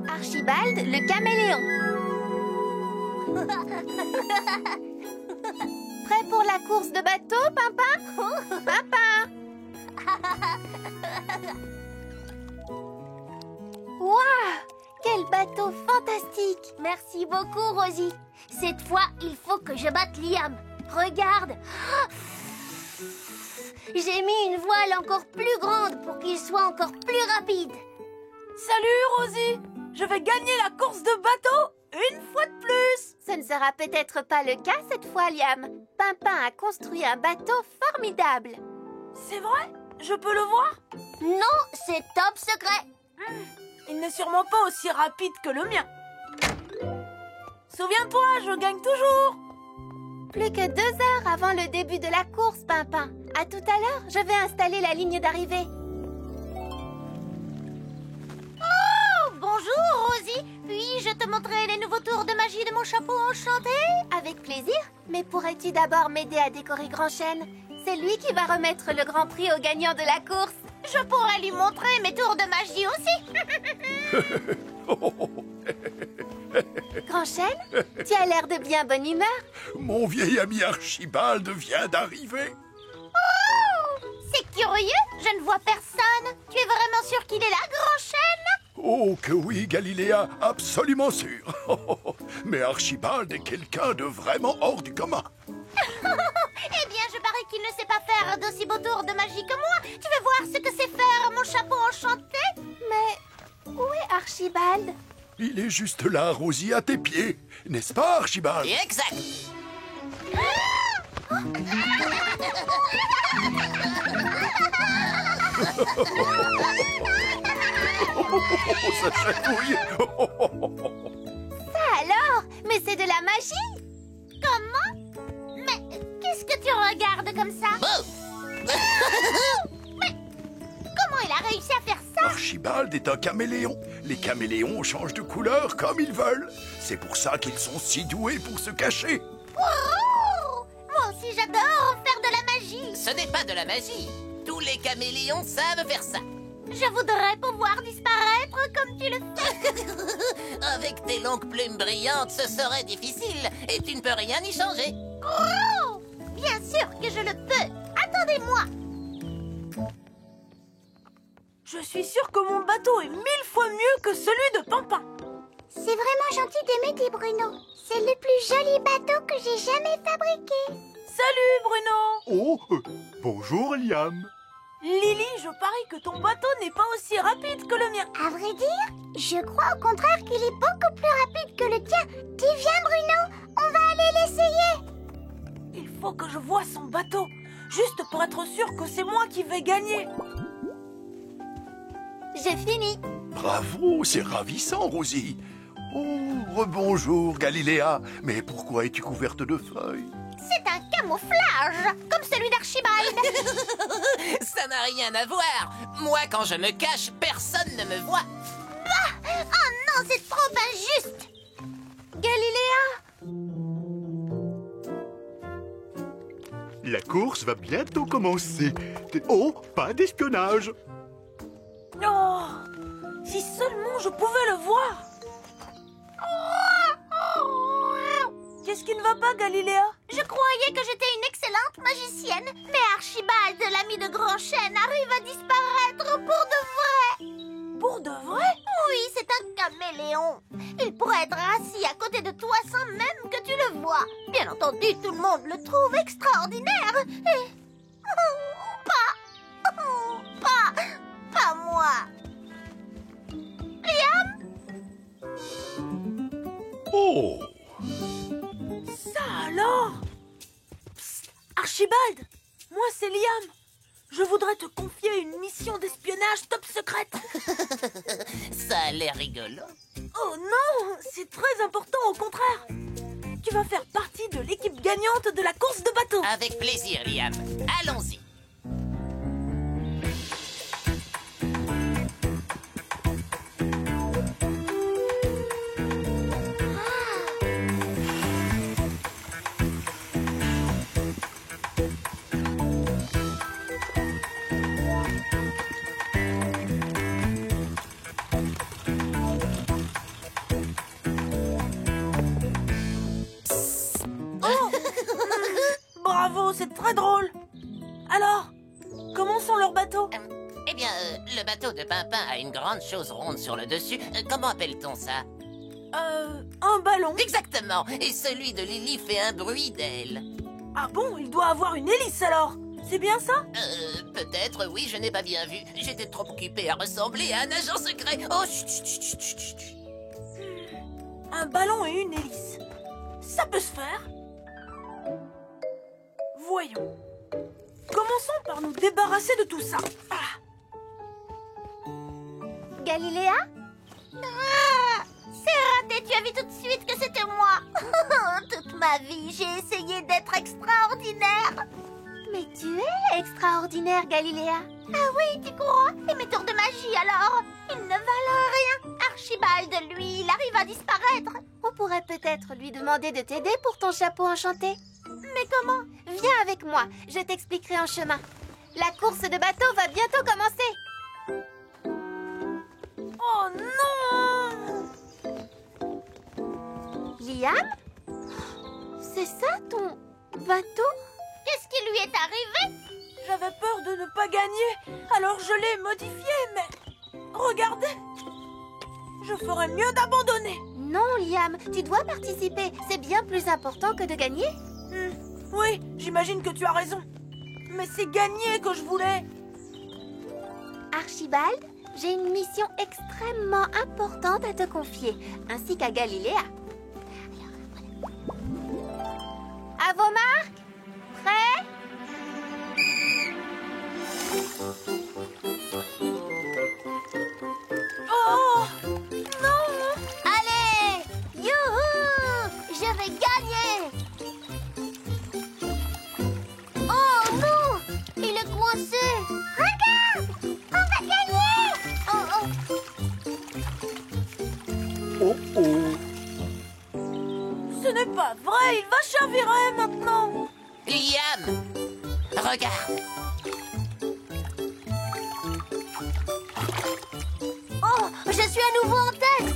Archibald, le caméléon. Prêt pour la course de bateau, Pimpin? Pimpin! Waouh! Quel bateau fantastique! Merci beaucoup, Rosie. Cette fois, il faut que je batte Liam. Regarde. J'ai mis une voile encore plus grande pour qu'il soit encore plus rapide. Salut, Rosie! Je vais gagner la course de bateau une fois de plus! Ce ne sera peut-être pas le cas cette fois, Liam. Pimpin a construit un bateau formidable. C'est vrai? Je peux le voir? Non, c'est top secret. Il n'est sûrement pas aussi rapide que le mien. Souviens-toi, je gagne toujours. Plus que 2 heures avant le début de la course, Pimpin. À tout à l'heure, je vais installer la ligne d'arrivée. Oh, bonjour, Rosie. Puis-je te montrer les nouveaux tours de magie de mon chapeau enchanté? Avec plaisir. Mais pourrais-tu d'abord m'aider à décorer Grand Chêne? C'est lui qui va remettre le grand prix au gagnant de la course. Je pourrais lui montrer mes tours de magie aussi. Grand Chêne, tu as l'air de bien bonne humeur. Mon vieil ami Archibald vient d'arriver. Oh, c'est curieux, je ne vois personne. Tu es vraiment sûr qu'il est là, Grand Chêne? Oh que oui, Galiléa, absolument sûr. Mais Archibald est quelqu'un de vraiment hors du commun. Eh bien, je parie qu'il ne sait pas faire d'aussi beaux tours de magie que moi. Tu veux voir ce que c'est faire mon chapeau enchanté? Mais où est Archibald? Il est juste là, Rosie, à tes pieds. N'est-ce pas, Archibald? Exact. Ça chatouille. Ça alors? Mais c'est de la magie! Comment? Mais qu'est-ce que tu regardes comme ça? Bon. Mais comment il a réussi à faire ça? Archibald est un caméléon. Les caméléons changent de couleur comme ils veulent. C'est pour ça qu'ils sont si doués pour se cacher. Wow! Moi aussi j'adore faire de la magie. Ce n'est pas de la magie. Tous les caméléons savent faire ça. Je voudrais pouvoir disparaître comme tu le fais. Avec tes longues plumes brillantes, ce serait difficile et tu ne peux rien y changer. Oh! Bien sûr que je le peux. Attendez-moi. Je suis sûre que mon bateau est 1000 fois mieux que celui de Pimpin. C'est vraiment gentil de m'aider, Bruno. C'est le plus joli bateau que j'ai jamais fabriqué. Salut, Bruno. Oh, bonjour Liam. Lily, je parie que ton bateau n'est pas aussi rapide que le mien. À vrai dire, je crois au contraire qu'il est beaucoup plus rapide que le tien. Tu viens, Bruno? On va aller l'essayer. Il faut que je voie son bateau, juste pour être sûr que c'est moi qui vais gagner. J'ai fini. Bravo, c'est ravissant, Rosie. Oh, rebonjour, Galiléa. Mais pourquoi es-tu couverte de feuilles? C'est un camouflage, comme celui d'Archibald. Ça n'a rien à voir. Moi, quand je me cache, personne ne me voit. Oh non, c'est trop injuste. Galiléa! La course va bientôt commencer. Oh, pas d'espionnage. Oh, si seulement je pouvais le voir. Qu'est-ce qui ne va pas, Galiléa? Je croyais que j'étais une excellente magicienne, mais Archibald, l'ami de Grand Chêne, arrive à disparaître pour de vrai. Pour de vrai? Oui, c'est un caméléon. Il pourrait être assis à côté de toi sans même que tu le vois. Bien entendu, tout le monde le trouve extraordinaire. Et... pas moi. Liam? Oh! Ça alors? Psst, Archibald, moi c'est Liam. Je voudrais te confier une mission d'espionnage top secrète. Ça a l'air rigolo. Oh non, c'est très important au contraire. Tu vas faire partie de l'équipe gagnante de la course de bateau. Avec plaisir, Liam. Allons-y. comment sont leurs bateaux? Eh bien, le bateau de Pimpin a une grande chose ronde sur le dessus. Comment appelle-t-on ça? Un ballon. Exactement. Et celui de Lily fait un bruit d'aile. Ah bon, il doit avoir une hélice alors. C'est bien ça? Peut-être, oui, je n'ai pas bien vu. J'étais trop occupé à ressembler à un agent secret. Oh, chut, chut, chut, chut, chut, chut. Un ballon et une hélice. Ça peut se faire. Voyons. Commençons par nous débarrasser de tout ça. Ah. Galiléa? Ah, c'est raté, tu as vu tout de suite que c'était moi. Toute ma vie, j'ai essayé d'être extraordinaire. Mais tu es extraordinaire, Galiléa. Ah oui, tu crois? Et mes tours de magie alors? Ils ne valent rien. Archibald, lui, il arrive à disparaître. On pourrait peut-être lui demander de t'aider pour ton chapeau enchanté. Mais comment? Viens avec moi, je t'expliquerai en chemin. La course de bateau va bientôt commencer. Oh non! Liam? C'est ça ton bateau? Qu'est-ce qui lui est arrivé? J'avais peur de ne pas gagner, alors je l'ai modifié, mais... Regardez! Je ferais mieux d'abandonner. Non, Liam, tu dois participer. C'est bien plus important que de gagner. Oui, j'imagine que tu as raison. Mais c'est gagner que je voulais. Archibald, j'ai une mission extrêmement importante à te confier, ainsi qu'à Galiléa. À vos marques? Prêts? Oh! Non! Allez! Youhou! Je vais gagner! Oh non! Il est coincé! Regarde! On va gagner! Oh oh! Oh oh. Ce n'est pas vrai, il va chavirer maintenant. Liam, regarde. Oh! Je suis à nouveau en tête!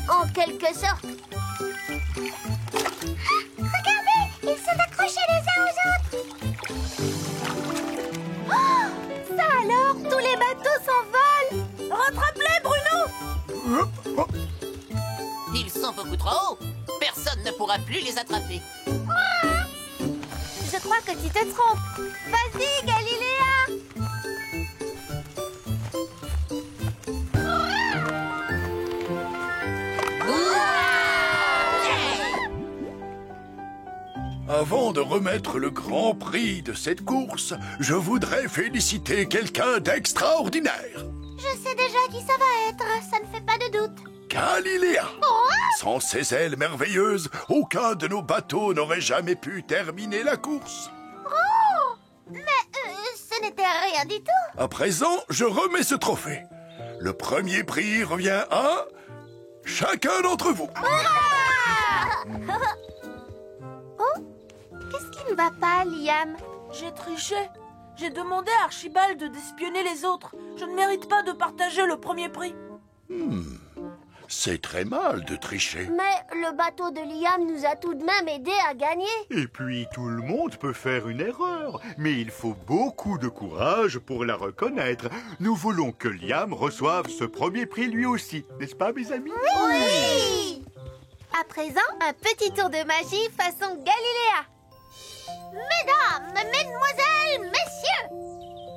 En quelque sorte. Regardez! Ils sont accrochés les uns aux autres! Ça alors, tous les bateaux s'envolent. Rattrape-les, Bruno! Ils sont beaucoup trop hauts. Personne ne pourra plus les attraper. Je crois que tu te trompes. Vas-y, Galiléa. Avant de remettre le grand prix de cette course, je voudrais féliciter quelqu'un d'extraordinaire. Je sais déjà qui ça va être, ça ne fait pas de doute. Galiléa. Sans ses ailes merveilleuses, aucun de nos bateaux n'aurait jamais pu terminer la course. Mais ce n'était rien du tout. À présent, je remets ce trophée. Le premier prix revient à chacun d'entre vous. Qu'est-ce qui ne va pas, Liam? J'ai triché. J'ai demandé à Archibald d'espionner les autres. Je ne mérite pas de partager le premier prix. C'est très mal de tricher. Mais le bateau de Liam nous a tout de même aidés à gagner. Et puis tout le monde peut faire une erreur, mais il faut beaucoup de courage pour la reconnaître. Nous voulons que Liam reçoive ce premier prix lui aussi, n'est-ce pas mes amis? Oui! À présent, un petit tour de magie façon Galiléa. Mesdames, mesdemoiselles, messieurs,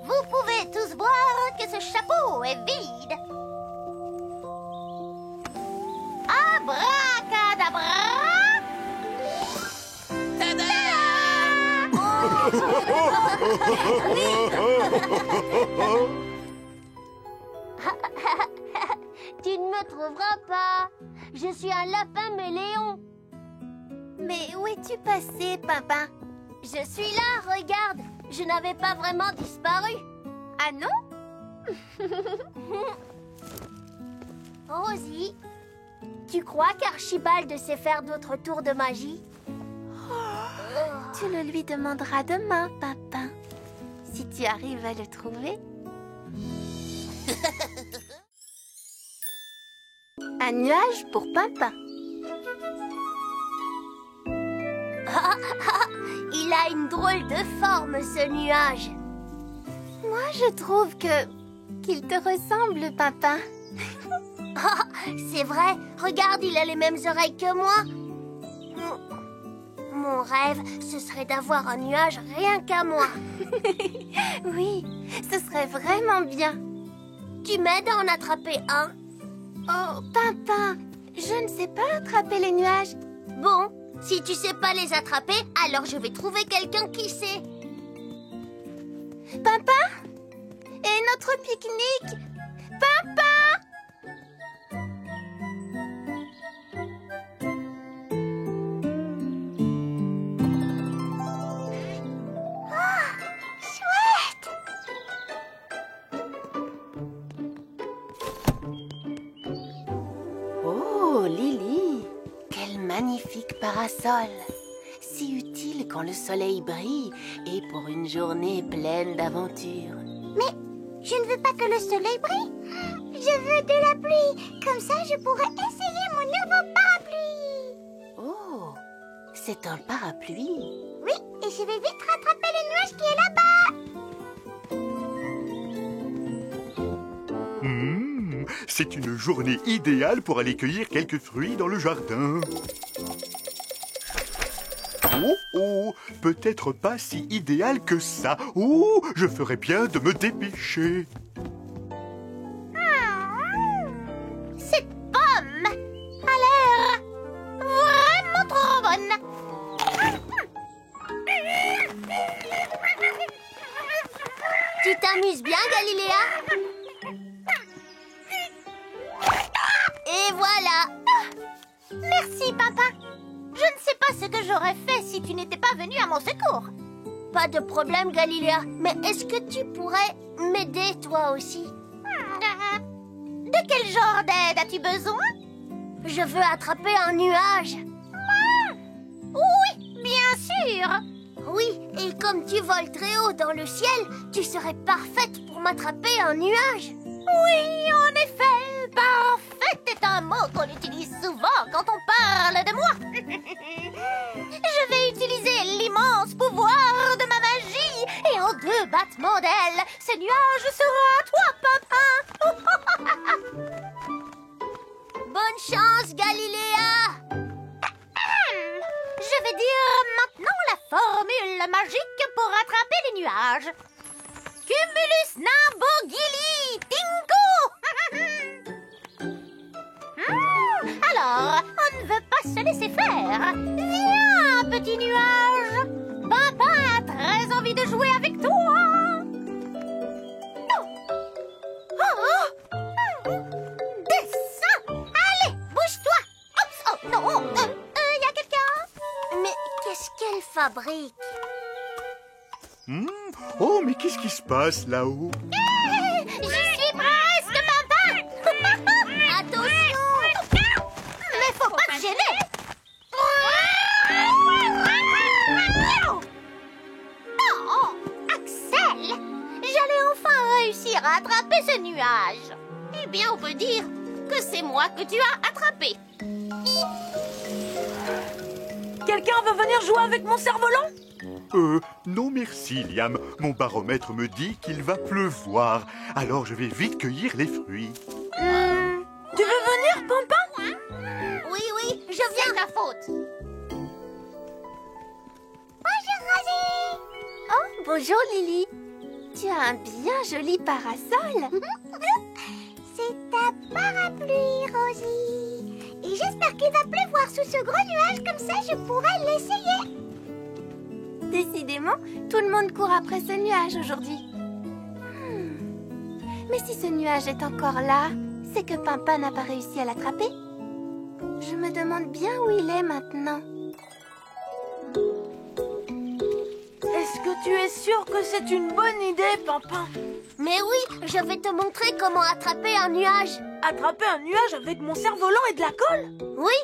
vous pouvez tous voir que ce chapeau est vide. Abracadabra! Tada! Tu ne me trouveras pas. Je suis un lapin méléon. Mais où es-tu passé, Pimpin? Je suis là, regarde. Je n'avais pas vraiment disparu. Ah non? Rosie, tu crois qu'Archibald sait faire d'autres tours de magie? Tu le lui demanderas demain, Pimpin. Si tu arrives à le trouver. Un nuage pour Pimpin. Il a une drôle de forme, ce nuage. Moi, je trouve qu'il te ressemble, Pimpin. Oh, c'est vrai. Regarde, il a les mêmes oreilles que moi. Mon rêve, ce serait d'avoir un nuage rien qu'à moi. Oui, ce serait vraiment bien. Tu m'aides à en attraper un? Oh, Pimpin, je ne sais pas attraper les nuages. Bon, si tu sais pas les attraper, alors je vais trouver quelqu'un qui sait. Pimpin? Et notre pique-nique? Pimpin? Oh, Lily, quel magnifique parasol! Si utile quand le soleil brille et pour une journée pleine d'aventures. Mais je ne veux pas que le soleil brille. Je veux de la pluie. Comme ça, je pourrais essayer mon nouveau parapluie. Oh, c'est un parapluie. Oui, et je vais vite rattraper le nuage qui est là-bas. C'est une journée idéale pour aller cueillir quelques fruits dans le jardin. Oh, oh, peut-être pas si idéal que ça. Oh, je ferais bien de me dépêcher. Cette pomme a l'air vraiment trop bonne. Tu t'amuses bien, Galiléa? Et voilà. Merci, papa. Je ne sais pas ce que j'aurais fait si tu n'étais pas venu à mon secours. Pas de problème, Galiléa. Mais est-ce que tu pourrais m'aider, toi aussi? De quel genre d'aide as-tu besoin? Je veux attraper un nuage. Oui, bien sûr. Oui, et comme tu voles très haut dans le ciel, tu serais parfaite pour m'attraper un nuage. Oui, en effet, parfaite est un mot qu'on utilise souvent quand on parle de moi. Je vais utiliser l'immense pouvoir de ma magie et en 2 battements d'ailes, ce nuage sera à toi, papa. Bonne chance, Galiléa. Je vais dire maintenant la formule magique pour attraper les nuages. Cumulus Nimbogili Tinko. Alors, on ne veut pas se laisser faire. Viens, petit nuage. Papa a très envie de jouer avec toi. Descends. Allez, bouge-toi. Oups, oh non, y a quelqu'un? Mais qu'est-ce qu'elle fabrique? Oh, mais qu'est-ce qui se passe là-haut? Je suis presque, papa. Attention. Mais faut pas te gêner. Oh, Axel, j'allais enfin réussir à attraper ce nuage. Eh bien, on peut dire que c'est moi que tu as attrapé. Quelqu'un veut venir jouer avec mon cerf-volant? Non merci, Liam. Mon baromètre me dit qu'il va pleuvoir. Alors je vais vite cueillir les fruits. Tu veux venir, Pimpin? Oui, oui, je viens. C'est ta faute. Bonjour, Rosie. Oh, bonjour Lily. Tu as un bien joli parasol. C'est ta parapluie, Rosie. Et j'espère qu'il va pleuvoir sous ce gros nuage, comme ça je pourrai l'essayer. Décidément, tout le monde court après ce nuage aujourd'hui. Mais si ce nuage est encore là, c'est que Pimpin n'a pas réussi à l'attraper. Je me demande bien où il est maintenant. Est-ce que tu es sûr que c'est une bonne idée, Pimpin? Mais oui, je vais te montrer comment attraper un nuage. Attraper un nuage avec mon cerf-volant et de la colle? Oui,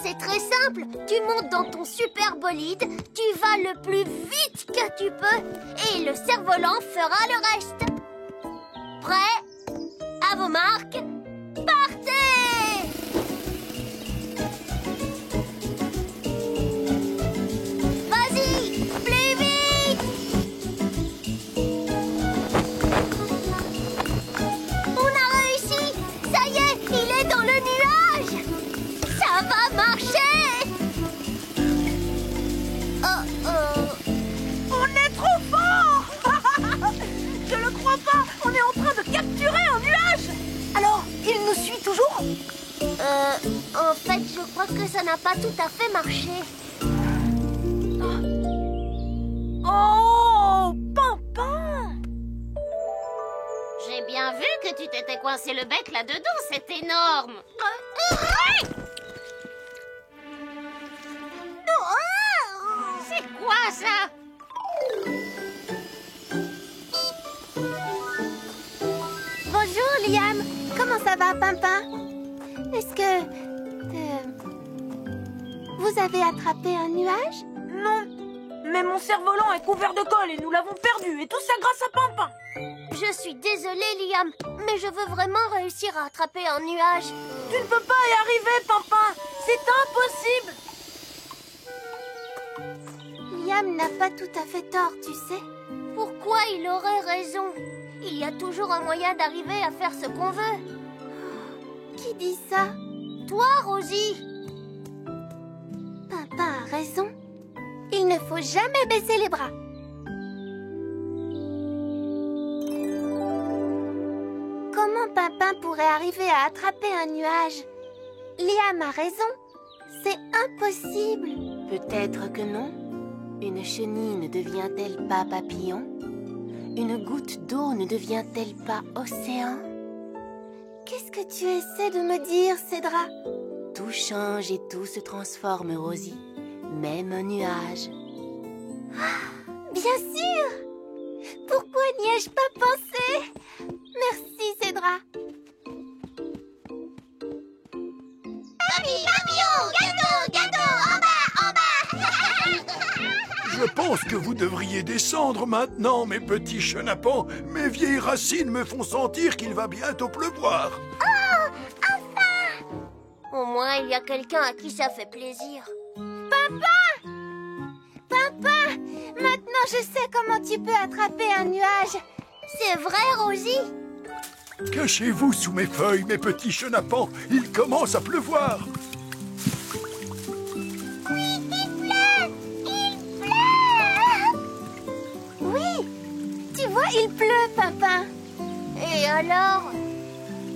c'est très simple. Tu montes dans ton super bolide, tu vas le plus vite que tu peux et le cerf-volant fera le reste. Prêt? À vos marques, partez! Vas-y, plus vite! En fait, je crois que ça n'a pas tout à fait marché. Oh, Pimpin! J'ai bien vu que tu t'étais coincé le bec là-dedans, c'est énorme. C'est quoi ça? Bonjour, Liam. Comment ça va, Pimpin? Est-ce que... vous avez attrapé un nuage? Non, mais mon cerf-volant est couvert de colle et nous l'avons perdu, et tout ça grâce à Pimpin. Je suis désolée, Liam, mais je veux vraiment réussir à attraper un nuage. Tu ne peux pas y arriver, Pimpin. C'est impossible. Liam n'a pas tout à fait tort, tu sais. Pourquoi il aurait raison? Il y a toujours un moyen d'arriver à faire ce qu'on veut. Qui dit ça? Toi, Rosie. Pimpin a raison. Il ne faut jamais baisser les bras. Comment Pimpin pourrait arriver à attraper un nuage? Liam a raison. C'est impossible. Peut-être que non. Une chenille ne devient-elle pas papillon? Une goutte d'eau ne devient-elle pas océan? Qu'est-ce que tu essaies de me dire, Cédra? Tout change et tout se transforme, Rosie. Même un nuage. Bien sûr! Pourquoi n'y ai-je pas pensé? Merci, Cédra. Papillon, gâteau, en bas! Je pense que vous devriez descendre maintenant, mes petits chenapans. Mes vieilles racines me font sentir qu'il va bientôt pleuvoir. Au moins, il y a quelqu'un à qui ça fait plaisir. Papa! Papa! Maintenant, je sais comment tu peux attraper un nuage. C'est vrai, Rosie? Cachez-vous sous mes feuilles, mes petits chenapans. Il commence à pleuvoir. Oui! Tu vois, il pleut, Pimpin. Et alors?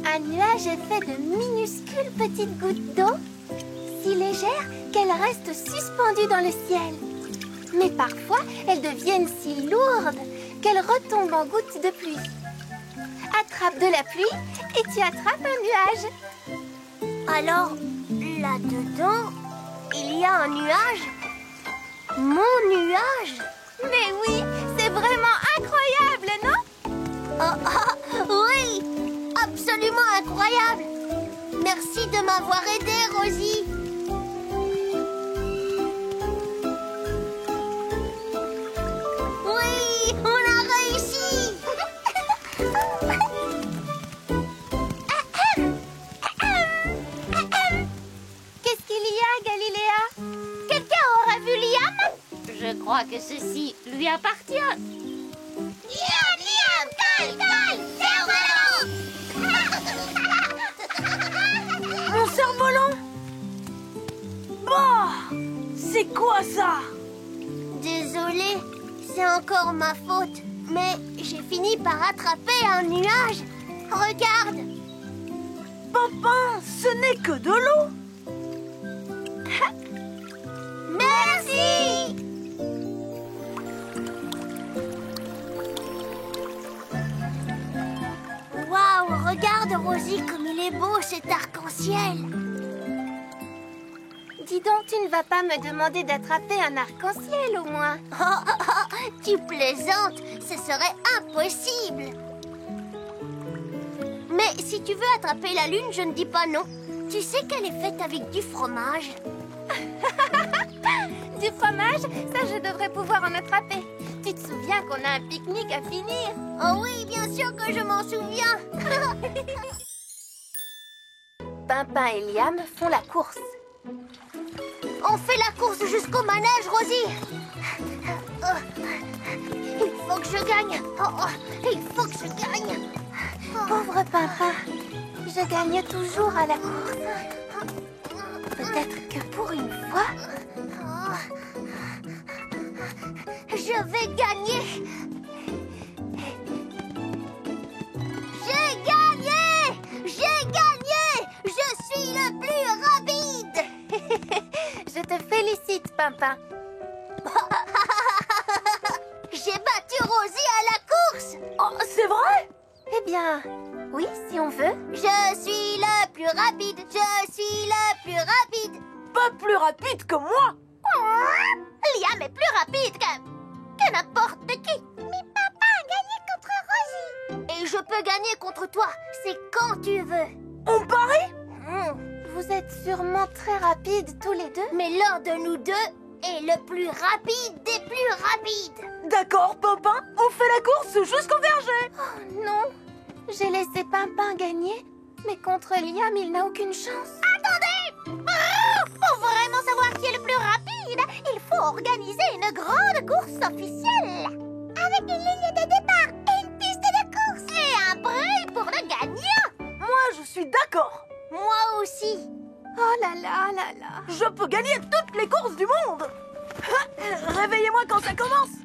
Un nuage est fait de minuscules petites gouttes d'eau, si légères qu'elles restent suspendues dans le ciel. Mais parfois, elles deviennent si lourdes qu'elles retombent en gouttes de pluie. Attrape de la pluie et tu attrapes un nuage. Alors, là-dedans, il y a un nuage? Mon nuage? Mais oui, c'est vraiment incroyable, non? Oui! Absolument incroyable! Merci de m'avoir aidé, Rosie. Oui, on a réussi! Qu'est-ce qu'il y a, Galiléa? Quelqu'un aura vu Liam? Je crois que ceci lui appartient. Liam, cale, cerf-volant! Mon cerf-volant? Bah! C'est quoi ça? Désolée, c'est encore ma faute, mais j'ai fini par attraper un nuage. Regarde! Pimpin, ce n'est que de l'eau. Merci! Waouh, regarde, Rosie, comme il est beau cet arc-en-ciel. Dis donc, tu ne vas pas me demander d'attraper un arc-en-ciel, au moins. Tu plaisantes, ce serait impossible. Mais si tu veux attraper la lune, je ne dis pas non. Tu sais qu'elle est faite avec du fromage. Du fromage? Ça, je devrais pouvoir en attraper. Tu te souviens qu'on a un pique-nique à finir? Oh oui, bien sûr que je m'en souviens. Pimpin et Liam font la course. On fait la course jusqu'au manège, Rosie. Il faut que je gagne. Il faut que je gagne. Pauvre Pimpin, je gagne toujours à la course. Peut-être que pour une fois, je vais gagner. J'ai gagné! J'ai gagné! Je suis le plus Pimpin. J'ai battu Rosie à la course. Oh, c'est vrai? Eh bien, oui, si on veut. Je suis le plus rapide. Je suis le plus rapide. Pas plus rapide que moi. Liam est plus rapide que n'importe qui. Mais papa a gagné contre Rosie. Et je peux gagner contre toi. C'est quand tu veux. On parie? Vous êtes sûrement très rapides tous les deux. Mais l'un de nous deux est le plus rapide des plus rapides. D'accord, Pimpin, on fait la course jusqu'au verger. Oh non, j'ai laissé Pimpin gagner, mais contre Liam, il n'a aucune chance. Attendez! Pour vraiment savoir qui est le plus rapide, il faut organiser une grande course officielle. Avec une ligne de départ et une piste de course. Et un prix pour le gagnant. Moi, je suis d'accord. Moi aussi. Oh là là là là. Je peux gagner toutes les courses du monde. Réveillez-moi quand ça commence.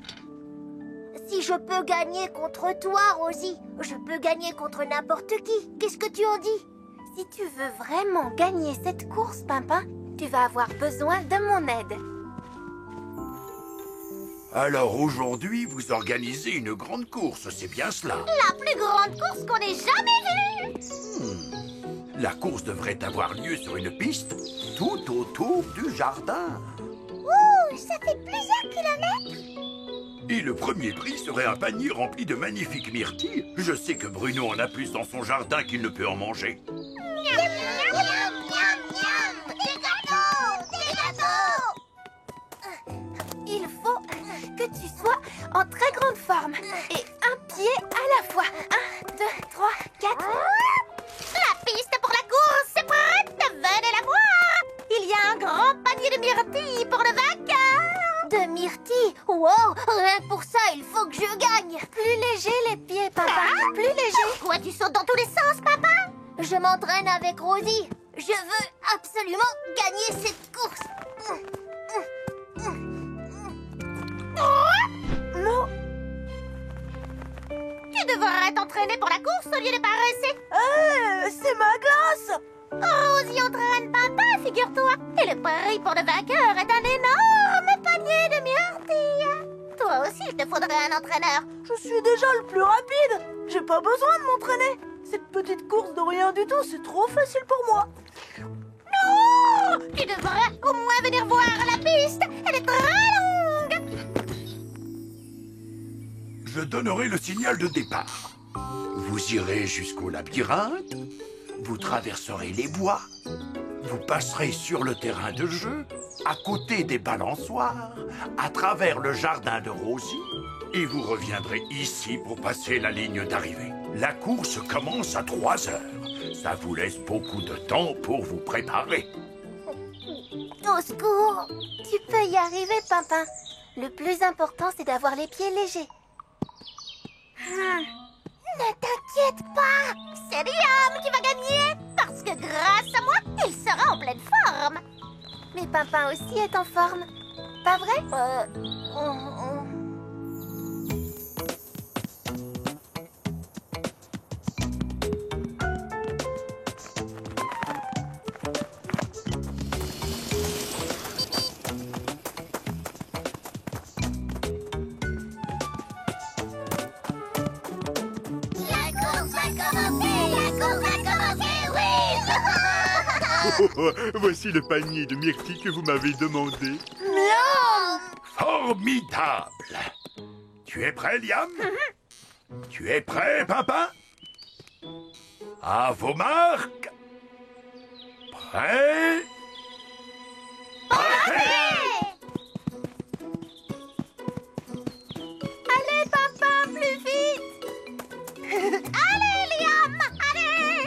Si je peux gagner contre toi, Rosie, je peux gagner contre n'importe qui. Qu'est-ce que tu en dis? Si tu veux vraiment gagner cette course, Pimpin, tu vas avoir besoin de mon aide. Alors aujourd'hui, vous organisez une grande course, c'est bien cela? La plus grande course qu'on ait jamais vue. La course devrait avoir lieu sur une piste tout autour du jardin. Ouh, ça fait plusieurs kilomètres. Et le premier prix serait un panier rempli de magnifiques myrtilles. Je sais que Bruno en a plus dans son jardin qu'il ne peut en manger. Miam, miam, miam, miam, miam. Des gâteaux, des gâteaux. Il faut que tu sois en très grande forme et un pied à la fois. 1, 2, 3, 4. La piste pour la course est prête. Venez la voir. Il y a un grand panier de myrtilles pour le vainqueur. De myrtilles? Wow, rien que pour ça, il faut que je gagne. Plus léger les pieds, Pimpin. Plus léger. Pourquoi tu sautes dans tous les sens, papa? Je m'entraîne avec Rosie. Je veux absolument gagner cette course. Non. Tu devrais t'entraîner pour la course au lieu de paresser. C'est ma glace. Rosie entraîne papa, figure-toi. Et le prix pour le vainqueur est un énorme panier de myrtilles. Toi aussi, il te faudrait un entraîneur. Je suis déjà le plus rapide. J'ai pas besoin de m'entraîner. Cette petite course de rien du tout, c'est trop facile pour moi. Non! Tu devrais au moins venir voir la piste. Elle est très longue. Je donnerai le signal de départ. Vous irez jusqu'au labyrinthe, vous traverserez les bois, vous passerez sur le terrain de jeu, à côté des balançoires, à travers le jardin de Rosie, et vous reviendrez ici pour passer la ligne d'arrivée. La course commence à 3 heures. Ça vous laisse beaucoup de temps pour vous préparer. Au secours. Tu peux y arriver, Pimpin. Le plus important, c'est d'avoir les pieds légers. Ne t'inquiète pas. C'est Liam qui va gagner. Parce que grâce à moi, il sera en pleine forme. Mais Pimpin aussi est en forme. Pas vrai? Voici le panier de myrtilles que vous m'avez demandé. Miam! Formidable! Tu es prêt, Liam? Tu es prêt, Pimpin? À vos marques! Prêt? Allez, Pimpin, plus vite! Allez, Liam, allez!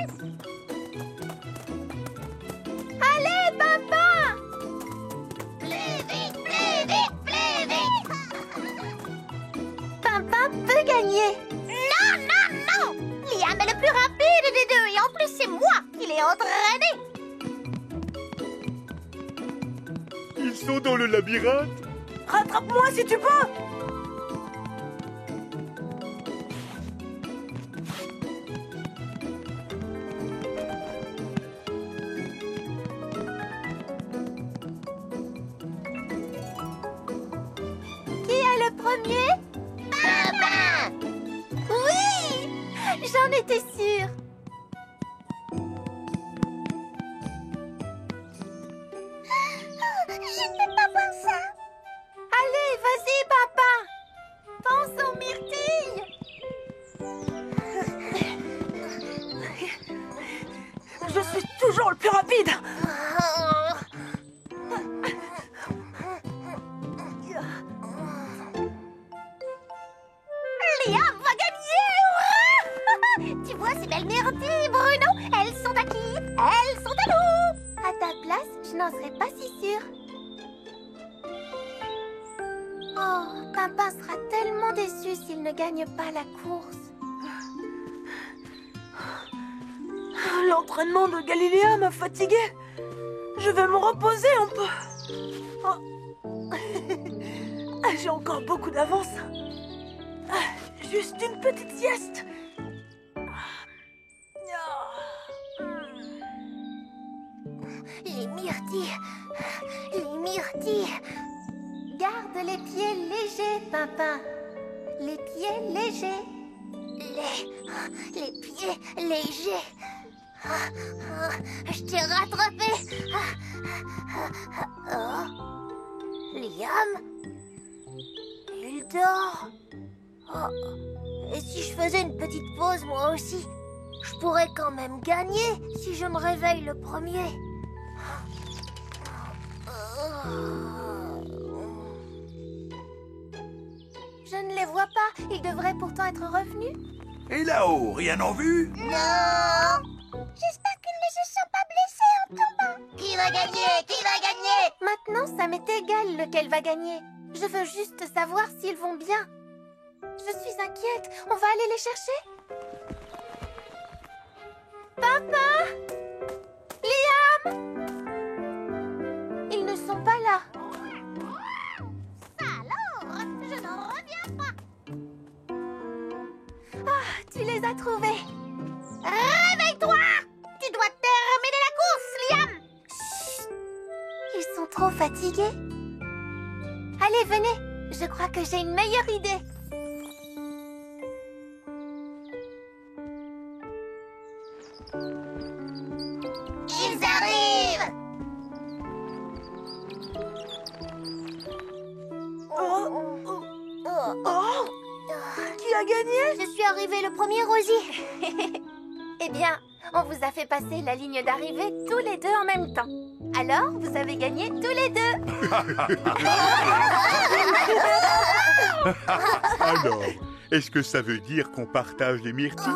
Allez, Pimpin! Plus vite, plus vite, plus vite! Pimpin peut gagner. Non, non, non! Liam est le plus rapide des deux et en plus c'est moi qui l'ai entraîné! Ils sont dans le labyrinthe. Rattrape-moi si tu peux. premier? Papa! Oui! J'en étais sûre. Je ne peux pas voir ça. Allez, vas-y, papa. Pense aux myrtilles. Je suis toujours le plus rapide. Liam va gagner! Tu vois ces belles myrtilles, Bruno? Elles sont à qui? Elles sont à nous! À ta place, je n'en serais pas si sûre. Oh, papa sera tellement déçu s'il ne gagne pas la course. L'entraînement de Galiléa m'a fatiguée. Je vais me reposer un peu. Oh. J'ai encore beaucoup d'avance. Juste une petite sieste. Les myrtilles. Les myrtilles. Garde les pieds légers, papa. Les pieds légers. Les pieds légers. Je t'ai rattrapé. Oh. Liam? Il dort. Oh. Et si je faisais une petite pause, moi aussi? Je pourrais quand même gagner si je me réveille le premier. Je ne les vois pas. Ils devraient pourtant être revenus. Et là-haut, rien en vue? Non! J'espère qu'ils ne se sont pas blessés en tombant. Qui va gagner? Qui va gagner? Maintenant, ça m'est égal lequel va gagner. Je veux juste savoir s'ils vont bien. Je suis inquiète. On va aller les chercher? Papa! Liam! Ils ne sont pas là. Alors, je n'en reviens pas. Ah, tu les as trouvés. Réveille-toi! Tu dois terminer la course, Liam! Chut. Ils sont trop fatigués. Allez, venez. Je crois que j'ai une meilleure idée. Ils arrivent! Oh! Qui a gagné? Je suis arrivée le premier, Rosie. Eh bien, on vous a fait passer la ligne d'arrivée tous les deux en même temps. Alors, vous avez gagné tous les deux. Alors, est-ce que ça veut dire qu'on partage les myrtilles?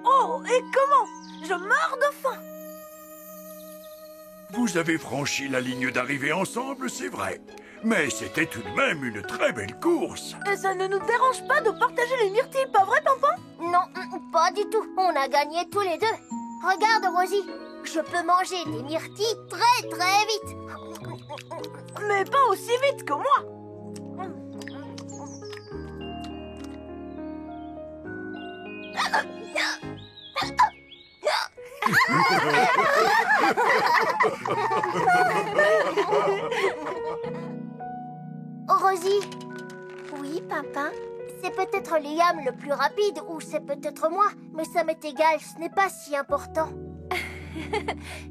Oh, et comment? Je meurs de faim. Vous avez franchi la ligne d'arrivée ensemble, c'est vrai. Mais c'était tout de même une très belle course. Et ça ne nous dérange pas de partager les myrtilles, pas vrai, Pampan? Non, pas du tout. On a gagné tous les deux. Regarde, Rosie. Je peux manger des myrtilles très très vite. Mais pas aussi vite que moi. Rosie. Oui, papa. C'est peut-être Liam le plus rapide ou c'est peut-être moi, mais ça m'est égal, ce n'est pas si important.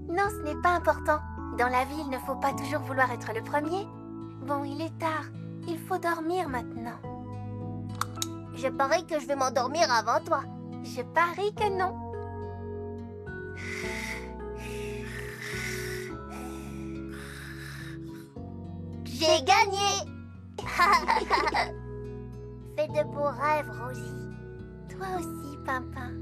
Non, ce n'est pas important. Dans la vie, il ne faut pas toujours vouloir être le premier. Bon, il est tard. Il faut dormir maintenant. Je parie que je vais m'endormir avant toi. Je parie que non. J'ai gagné. Fais de beaux rêves, Rosie. Toi aussi, Pimpin.